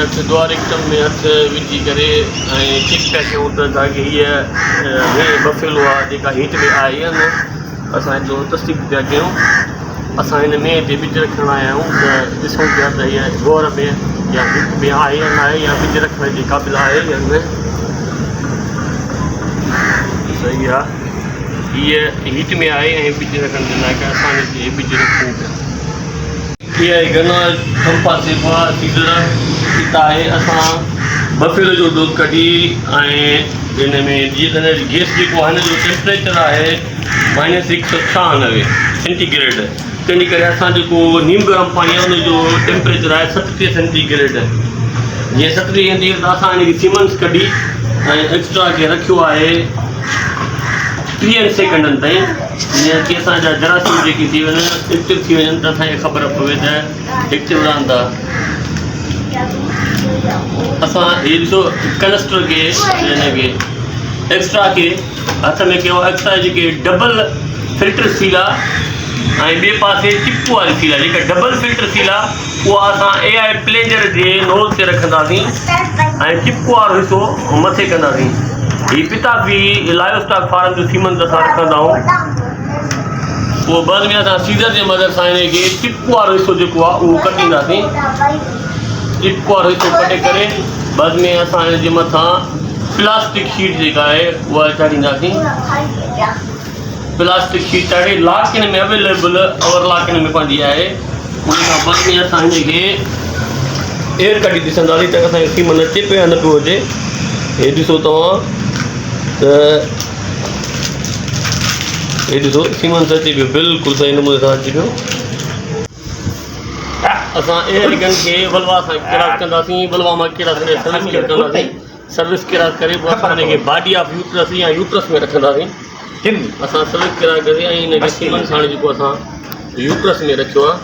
में हथ द्वारिकम में हथ विझी करे ऐं चेक पिया कयूं त तव्हांखे हीअ बफेलो आहे जेका हीट में आहे या न। असां जो तस्दीक पिया कयूं। असां हिन में ते ॿिज रखण आया आहियूं त ॾिसूं पिया त हीअ गौर में या हीट में आहे या न आहे, या ॿिज रखण जे क़ाबिल आहे या न। सही आहे, हीअ हीट में आहे ऐं ॿिज रखण जे लाइ असां हिते ॿिज रखूं पिया। हीअ घणो कंपा सेवा सीज़र हितां आहे। असां बफेलो जो दूध कढी ऐं हिन में जीअं त गैस जेको आहे हिन जो टेम्परेचर आहे -196 सेंटीग्रेड। तंहिंजे करे असां जेको नीम गरम पाणी आहे उनजो टेम्परेचर आहे 37 सेंटीग्रेड। जीअं 37 ईंदी त असां हिनजी सीमेंट्स कढी ऐं एक्स्ट्रा खे रखियो आहे 30 सेकंडनि ताईं, जीअं की असांजा जरासीम जेकी थी वञनि एक्टिव थी वञनि त असांखे ख़बर पवे त एक्टिव रहनि था। असां हीअ ॾिसो कनस्टर खे हिनखे एक्स्ट्रा खे हथ में कयो। एक्स्ट्रा जेके डबल फिल्टर सील आहे ऐं ॿिए पासे चिपकू वारी सील आहे। जेका डबल फिल्टर सील आहे उहा असां AI प्लेंजर जे नोज़ ते रखंदासीं ऐं चिपकू वारो हिसो मथे कंदासीं। हीअ पिताफी लाइव स्टॉक फार्म जो सीमेंट असां रखंदा आहियूं। पोइ बाद में असां सीज़र जे मदद सां हिनखे चिपकू वारो हिसो जेको आहे उहो कटींदासीं। चिपकू वारो हिसो कटे करे बाद में असां हिनजे मथां प्लास्टिक शीट जेका आहे उहा चाढ़ींदासीं। प्लास्टिक शीट चाढ़े लाकिन में अवेलेबल और लाकिन में पवंदी आहे। उन खां बाद में असां हिनखे एयर कढी ॾिसंदासीं त असांखे सीमेंट अचे पियो या न पियो अचे। हे ॾिसो तव्हां त हे ॾिसो सीमेंट अचे पियो, बिल्कुलु सही नमूने सां अचे पियो। असां एयर गन खे वलवा सां किरास कंदासीं। वलवा मां किरास करे सर्विस कंदासीं। सर्विस किरास करे पोइ असां हिनखे बॉडी ऑफ यूट्रस या यूट्रस में रखंदासीं। असां सर्विस किरास करे ऐं हिनखे सीमेंट सां जेको असां यूट्रस में रखियो आहे